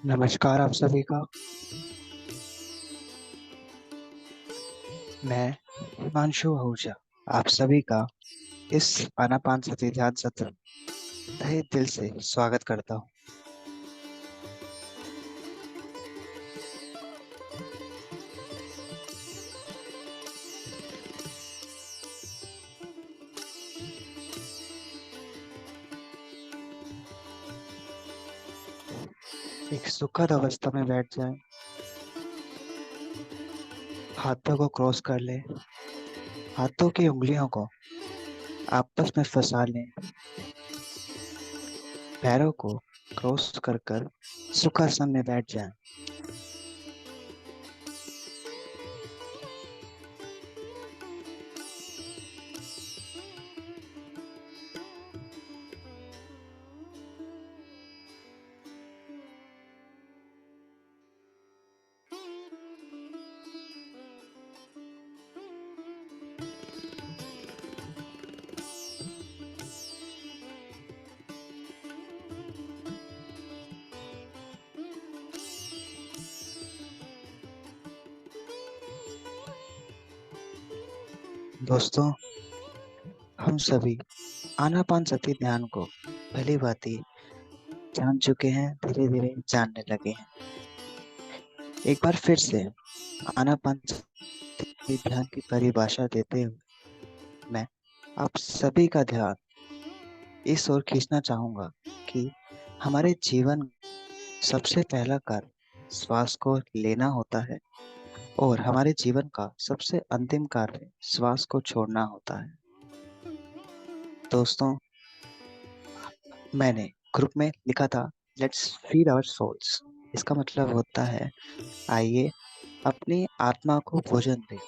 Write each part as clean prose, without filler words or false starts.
नमस्कार आप सभी का। मैं हिमांशु आहूजा आप सभी का इस आनापान सती ध्यान सत्र तहे दिल से स्वागत करता हूँ। एक सुखद अवस्था में बैठ जाएं, हाथों को क्रॉस कर लें, हाथों की उंगलियों को आपस में फंसा लें, पैरों को क्रॉस कर कर सुखासन में बैठ जाएं। दोस्तों, हम सभी आनापान सती ध्यान को भली भांति जान चुके हैं, धीरे धीरे जानने लगे हैं। एक बार फिर से आनापान सती ध्यान की परिभाषा देते हुए मैं आप सभी का ध्यान इस ओर खींचना चाहूंगा कि हमारे जीवन सबसे पहला कार्य श्वास को लेना होता है और हमारे जीवन का सबसे अंतिम कार्य श्वास को छोड़ना होता है। दोस्तों, मैंने ग्रुप में लिखा था लेट्स फीड आवर सोल्स। इसका मतलब होता है आइए अपनी आत्मा को भोजन दें।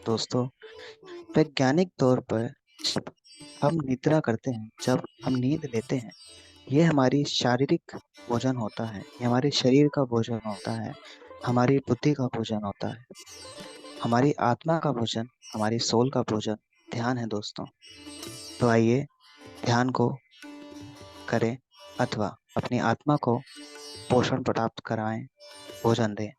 दोस्तों, वैज्ञानिक तौर पर जब हम निद्रा करते हैं, जब हम नींद लेते हैं, ये हमारी शारीरिक भोजन होता है, ये हमारे शरीर का भोजन होता है, हमारी बुद्धि का भोजन होता है, हमारी आत्मा का भोजन, हमारी सोल का भोजन ध्यान है दोस्तों। तो आइए ध्यान को करें अथवा अपनी आत्मा को पोषण प्राप्त कराएं, भोजन दें।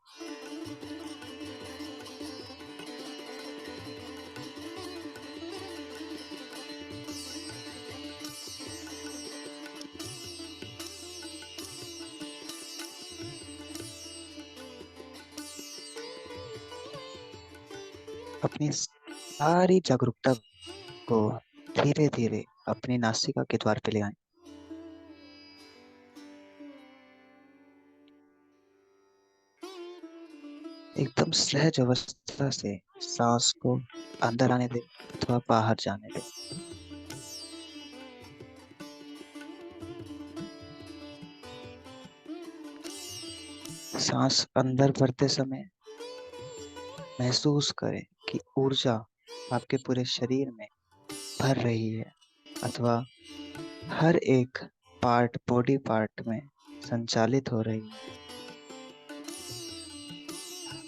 अपनी सारी जागरूकता को धीरे धीरे अपनी नासिका के द्वार पे ले आएं। एकदम सहज अवस्था से सांस को अंदर आने दे अथवा बाहर जाने दे। सांस अंदर भरते समय महसूस करें कि ऊर्जा आपके पूरे शरीर में भर रही है अथवा हर एक पार्ट, बॉडी पार्ट में संचालित हो रही है।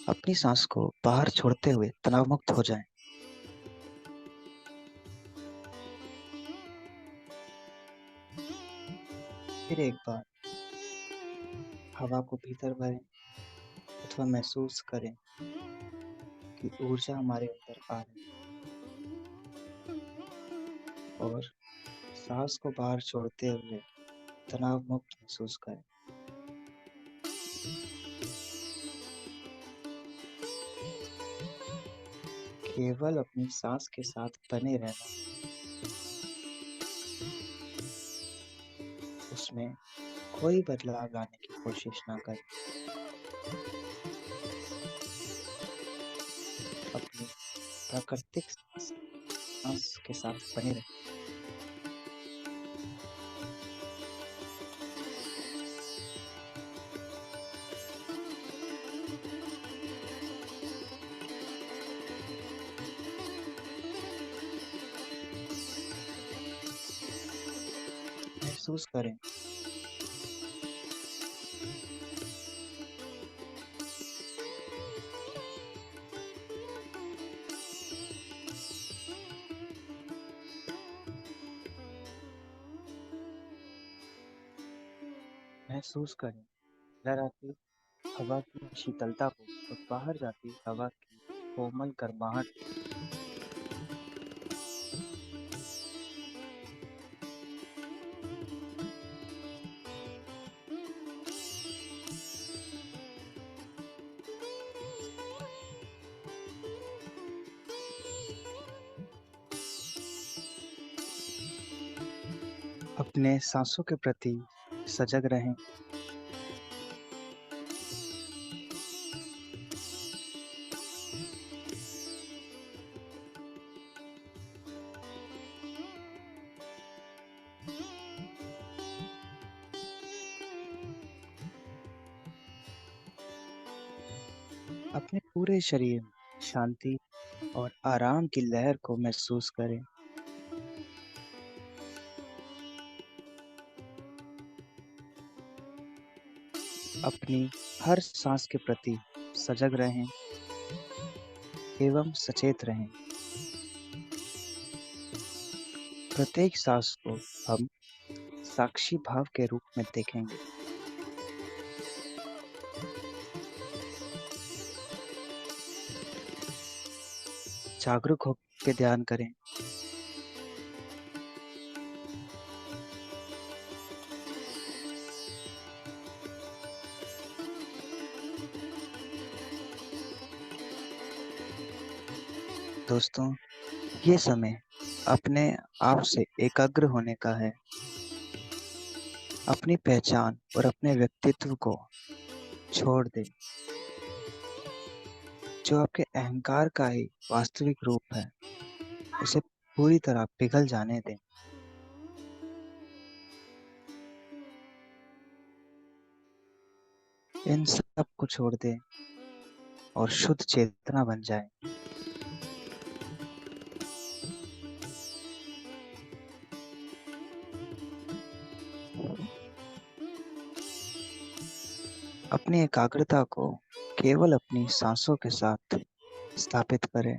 अपनी सांस को बाहर छोड़ते हुए तनाव मुक्त हो जाएं। फिर एक बार हवा को भीतर भरें अथवा महसूस करें कि ऊर्जा हमारे अंदर आ रही है और सांस को बाहर छोड़ते हुए तनाव मुक्त महसूस करें। केवल अपनी सांस के साथ बने रहना, उसमें कोई बदलाव लाने की कोशिश ना करें। अपनी प्राकृतिक सांस के साथ बने रहें। महसूस करें महसूस करें अंदर आती हवा की शीतलता को और बाहर जाती हवा की कोमल गर्माहट को। अपने सांसों के प्रति सजग रहें। अपने पूरे शरीर में शांति और आराम की लहर को महसूस करें। अपनी हर सांस के प्रति सजग रहें एवं सचेत रहें। प्रत्येक सांस को हम साक्षी भाव के रूप में देखेंगे। जागरूक होकर ध्यान करें। दोस्तों, ये समय अपने आप से एकाग्र होने का है। अपनी पहचान और अपने व्यक्तित्व को छोड़ दें, जो आपके अहंकार का ही वास्तविक रूप है, उसे पूरी तरह पिघल जाने दें। इन सब को छोड़ दें और शुद्ध चेतना बन जाए। अपनी एकाग्रता को केवल अपनी सांसों के साथ स्थापित करें।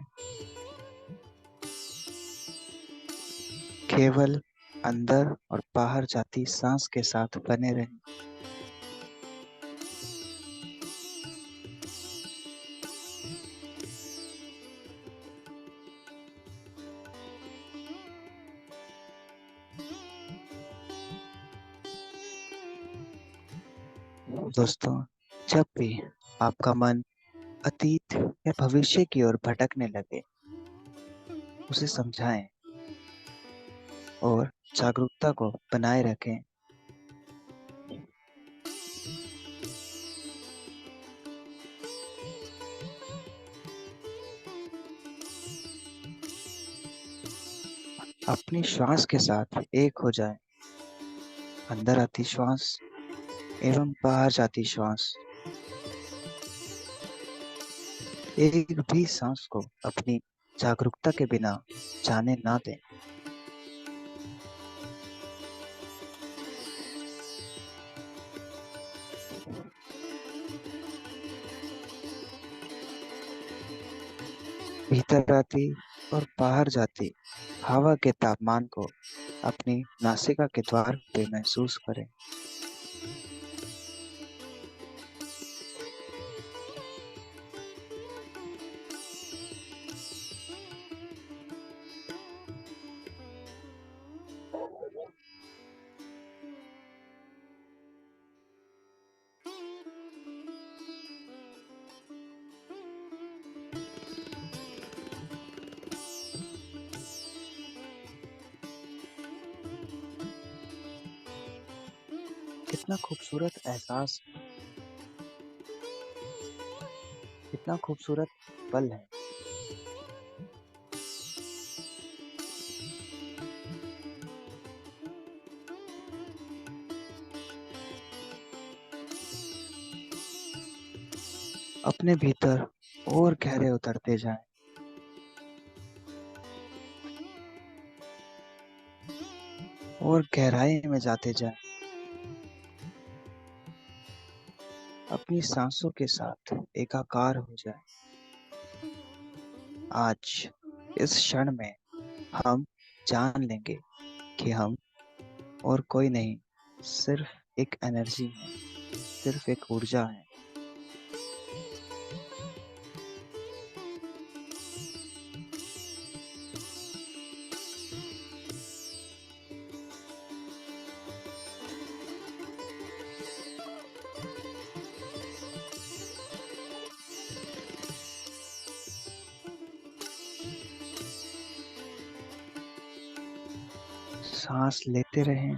केवल अंदर और बाहर जाती सांस के साथ बने रहें। दोस्तों, जब भी आपका मन अतीत या भविष्य की ओर भटकने लगे, उसे समझाएं और जागरूकता को बनाए रखें। अपनी श्वास के साथ एक हो जाएं। अंदर आती श्वास एवं बाहर जाती श्वास। एक भी सांस को अपनी जागरूकता के बिना जाने ना दें। भीतर आती और बाहर जाती हवा के तापमान को अपनी नासिका के द्वार पे महसूस करें। कितना खूबसूरत एहसास, कितना खूबसूरत पल है। अपने भीतर और गहरे उतरते जाएं। और गहराई में जाते जाएं। अपनी सांसों के साथ एकाकार हो जाएं। आज इस क्षण में हम जान लेंगे कि हम और कोई नहीं, सिर्फ एक एनर्जी है। सिर्फ एक ऊर्जा है। सांस लेते रहें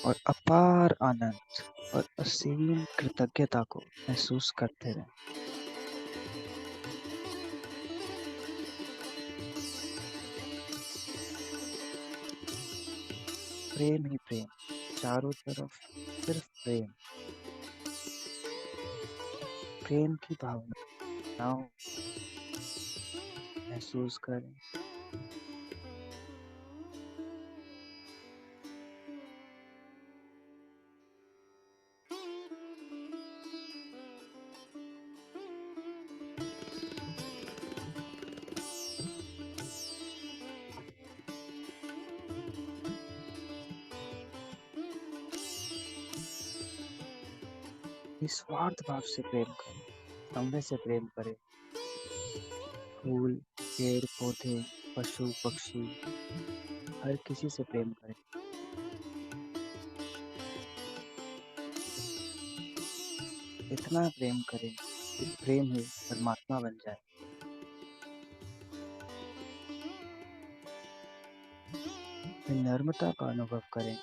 और अपार आनंद और असीम कृतज्ञता को महसूस करते रहें। प्रेम ही प्रेम, चारों तरफ सिर्फ प्रेम। प्रेम की भावनाओं महसूस करें। निस्वार्थ भाव से प्रेम करें, समय से प्रेम करें। फूल, पेड़ पौधे, पशु पक्षी, हर किसी से प्रेम करें। इतना प्रेम करें कि प्रेम ही परमात्मा बन जाए। नम्रता का अनुभव करें।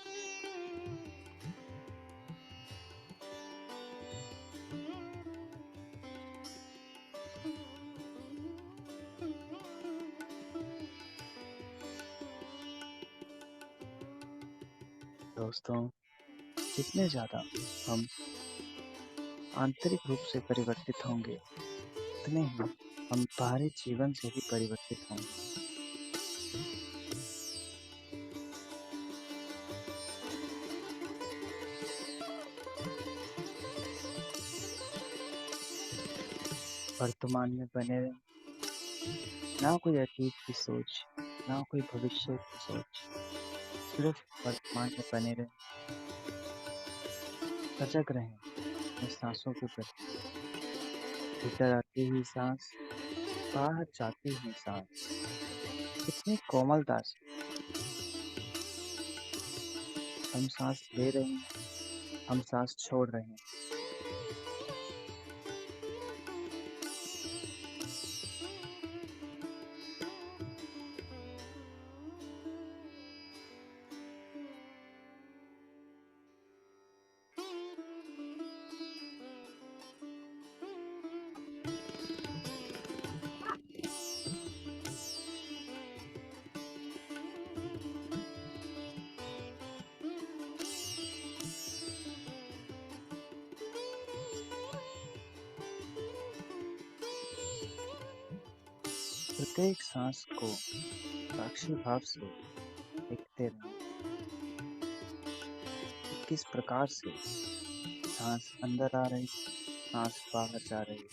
दोस्तों, जितने ज्यादा हम आंतरिक रूप से परिवर्तित होंगे, उतने ही हम बाहरी जीवन से भी परिवर्तित होंगे। वर्तमान में बने रहें, ना कोई अतीत की सोच, ना कोई भविष्य की सोच, सिर्फ वर्तमान में बने रहें। सजग रहें अपनी सांसों के प्रति। भीतर आती हुई सांस, बाहर जाती हुई सांस, कितनी कोमलता से हम सांस ले रहे हैं, हम सांस छोड़ रहे हैं। प्रत्येक सांस को साक्षी भाव से देखते रहें कि किस प्रकार से सांस अंदर आ रही, सांस बाहर जा रही।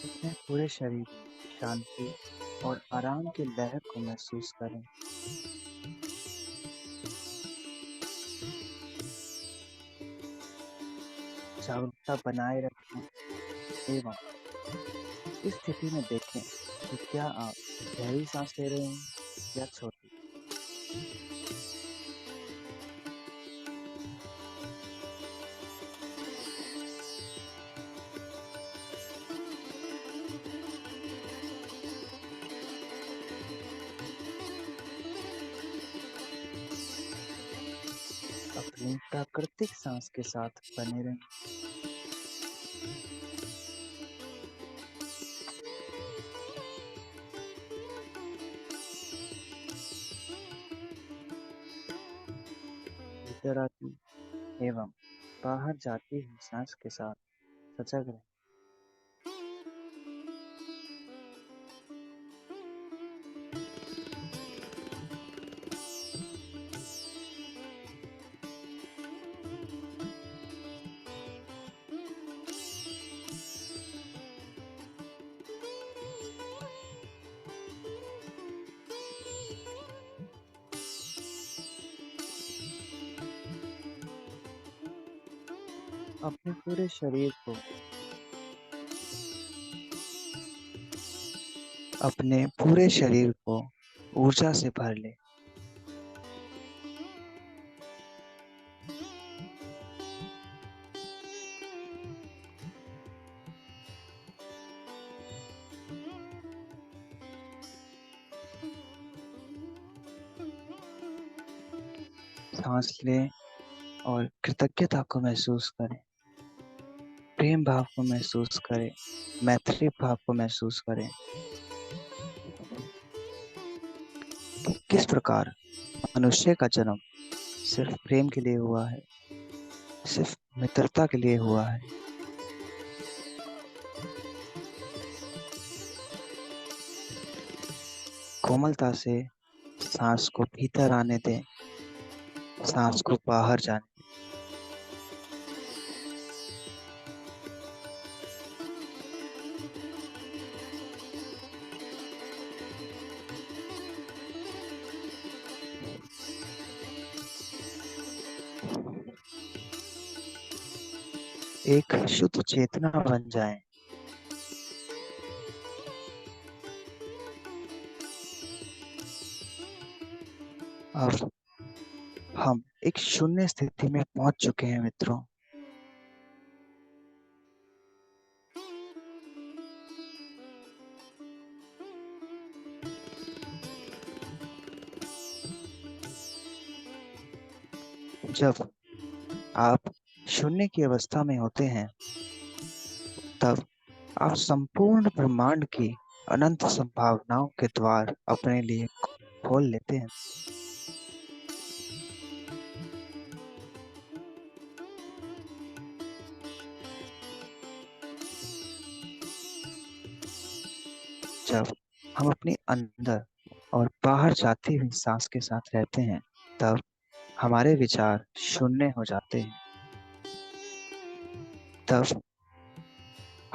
अपने पूरे शरीर में शांति और आराम की लहर को महसूस करें। जागरूकता बनाए रखें एवं इस स्थिति में देखें कि क्या आप गहरी सांस ले रहे हैं या छोटी। अपनी प्राकृतिक सांस के साथ बने रहें। भीतर आती एवं बाहर जाती हुई सांस के साथ सजग रहें। अपने पूरे शरीर को अपने पूरे शरीर को ऊर्जा से भर ले। सांस लें और कृतज्ञता को महसूस करें, प्रेम भाव को महसूस करें, मैत्री भाव को महसूस करें कि किस प्रकार मनुष्य का जन्म सिर्फ प्रेम के लिए हुआ है, सिर्फ मित्रता के लिए हुआ है। कोमलता से सांस को भीतर आने दें, सांस को बाहर जाने। एक शुद्ध चेतना बन जाएं। अब हम एक शून्य स्थिति में पहुंच चुके हैं मित्रों। जब आप शून्य की अवस्था में होते हैं, तब आप संपूर्ण ब्रह्मांड की अनंत संभावनाओं के द्वार अपने लिए खोल लेते हैं। जब हम अपने अंदर और बाहर जाती हुई सांस के साथ रहते हैं, तब हमारे विचार शून्य हो जाते हैं। तब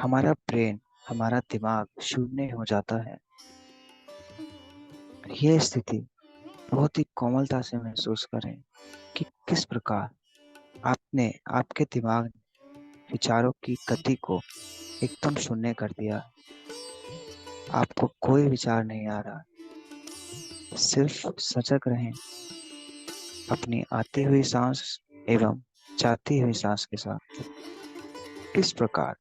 हमारा ब्रेन, हमारा दिमाग शून्य हो जाता है। यह स्थिति बहुत ही कोमलता से महसूस करें कि किस प्रकार आपके दिमाग ने विचारों की गति को एकदम शून्य कर दिया। आपको कोई विचार नहीं आ रहा। सिर्फ सजग रहें अपनी आती हुई सांस एवं जाती हुई सांस के साथ। किस प्रकार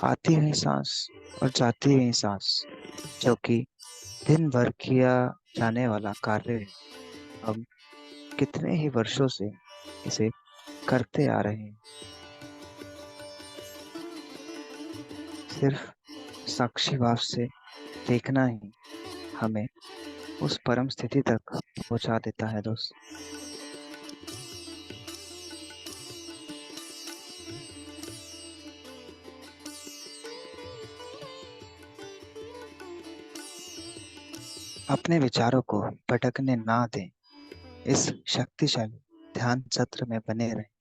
आती हुई सांस और जाती हुई सांस, जो कि दिन भर किया जाने वाला कार्य है, हम कितने ही वर्षों से इसे करते आ रहे हैं। सिर्फ साक्षी भाव से देखना ही हमें उस परम स्थिति तक पहुंचा देता है दोस्त। अपने विचारों को भटकने ना दें। इस शक्तिशाली ध्यान सत्र में बने रहें।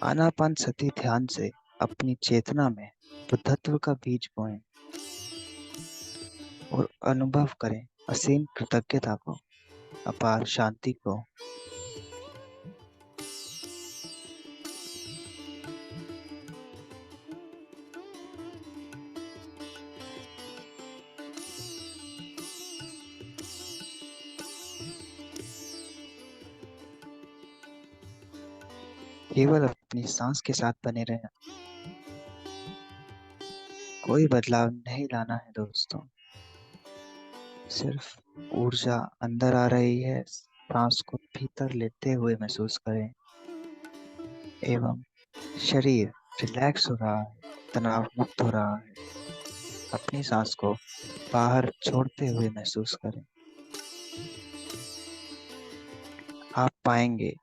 आनापान सती ध्यान से अपनी चेतना में बुद्धत्व का बीज बोएं और अनुभव करें असीम कृतज्ञता को, अपार शांति को। केवल अपनी सांस के साथ बने रहें। कोई बदलाव नहीं लाना है दोस्तों। सिर्फ ऊर्जा अंदर आ रही है, सांस को भीतर लेते हुए महसूस करें एवं शरीर रिलैक्स हो रहा है, तनाव मुक्त हो रहा है। अपनी सांस को बाहर छोड़ते हुए महसूस करें। आप पाएंगे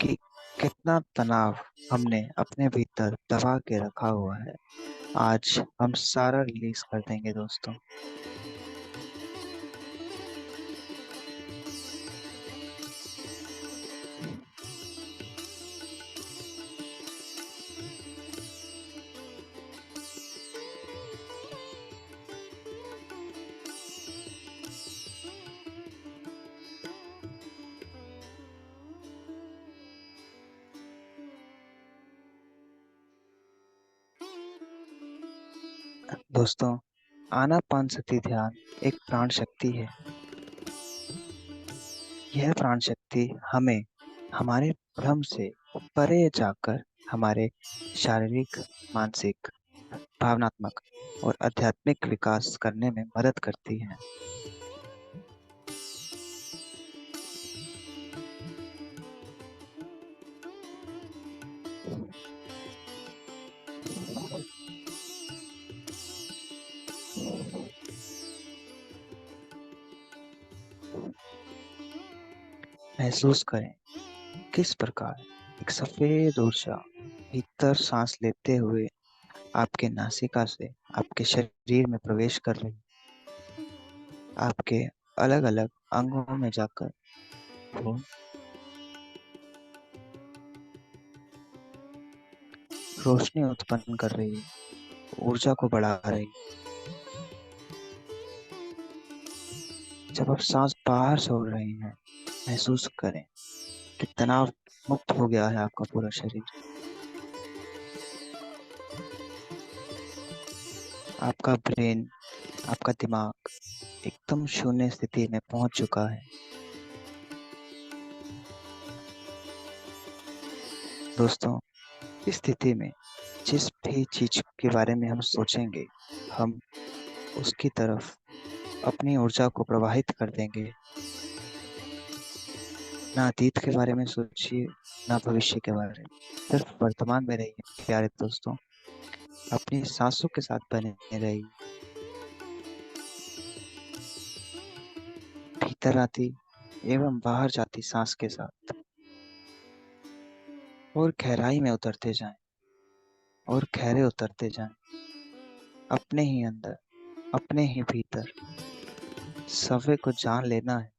कि कितना तनाव हमने अपने भीतर दबा के रखा हुआ है। आज हम सारा रिलीज कर देंगे दोस्तों। दोस्तों, आनापान सती ध्यान एक प्राण शक्ति है। यह प्राण शक्ति हमें हमारे भ्रम से परे जाकर हमारे शारीरिक, मानसिक, भावनात्मक और आध्यात्मिक विकास करने में मदद करती है। महसूस करें किस प्रकार एक सफेद ऊर्जा भीतर सांस लेते हुए आपके नासिका से आपके शरीर में प्रवेश कर रही, आपके अलग अलग अंगों में जाकर वो रोशनी उत्पन्न कर रही है, ऊर्जा को बढ़ा रही। जब आप सांस बाहर छोड़ रहे हैं, महसूस करें कि तनाव मुक्त हो गया है आपका पूरा शरीर। आपका ब्रेन, आपका दिमाग एकदम शून्य स्थिति में पहुंच चुका है। दोस्तों, इस स्थिति में जिस भी चीज के बारे में हम सोचेंगे, हम उसकी तरफ अपनी ऊर्जा को प्रवाहित कर देंगे। ना अतीत के बारे में सोचिए, ना भविष्य के बारे में, सिर्फ वर्तमान में रहिए प्यारे दोस्तों। अपनी सांसों के साथ बने रहिए, भीतर आती एवं बाहर जाती सांस के साथ, और गहराई में उतरते जाएं और गहरे उतरते जाएं, अपने ही अंदर, अपने ही भीतर सवे को जान लेना है।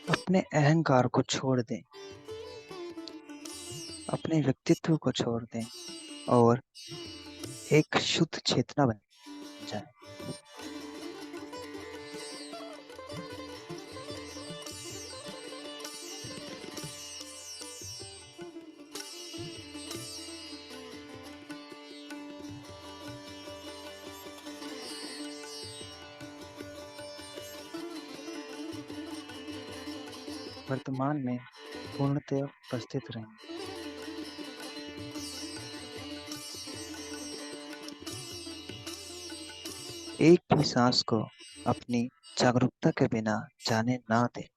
अपने अहंकार को छोड़ दें, अपने व्यक्तित्व को छोड़ दें और एक शुद्ध चेतना बन जाए। वर्तमान में पूर्णतः उपस्थित रहें। एक भी सांस को अपनी जागरूकता के बिना जाने ना दें।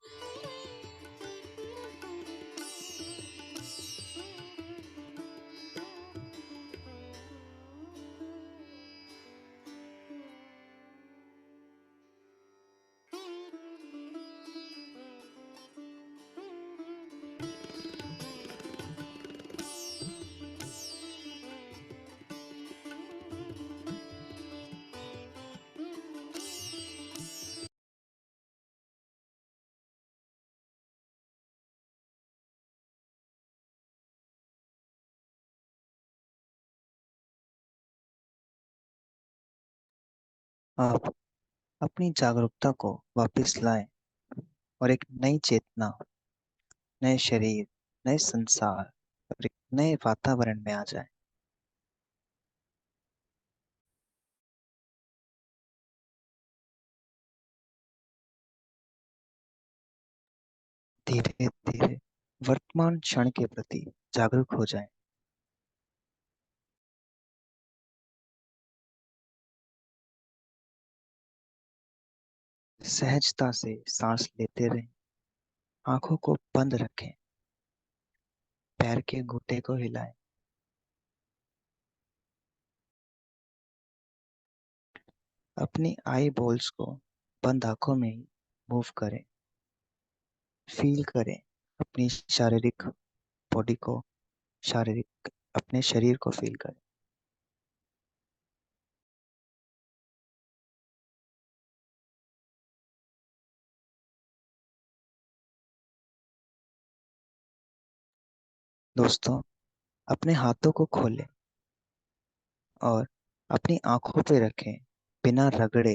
आप अपनी जागरूकता को वापस लाएं और एक नई चेतना, नए शरीर, नए संसार और एक नए वातावरण में आ जाएं। धीरे धीरे वर्तमान क्षण के प्रति जागरूक हो जाएं। सहजता से सांस लेते रहें, आंखों को बंद रखें, पैर के घुटने को हिलाएं, अपनी आई बॉल्स को बंद आंखों में ही मूव करें, फील करें अपनी शारीरिक बॉडी को, शारीरिक अपने शरीर को फील करें। दोस्तों, अपने हाथों को खोलें और अपनी आंखों पे रखें, बिना रगड़े,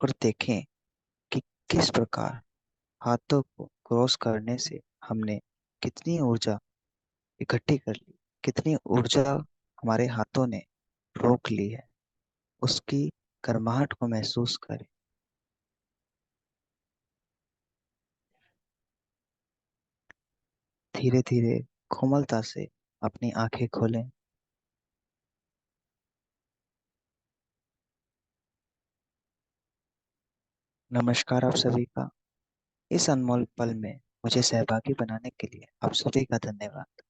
और देखें कि किस प्रकार हाथों को क्रॉस करने से हमने कितनी ऊर्जा इकट्ठी कर ली, कितनी ऊर्जा हमारे हाथों ने रोक ली है। उसकी गर्माहट को महसूस करें। धीरे धीरे कोमलता से अपनी आंखें खोलें। नमस्कार आप सभी का। इस अनमोल पल में मुझे सहभागी बनाने के लिए आप सभी का धन्यवाद।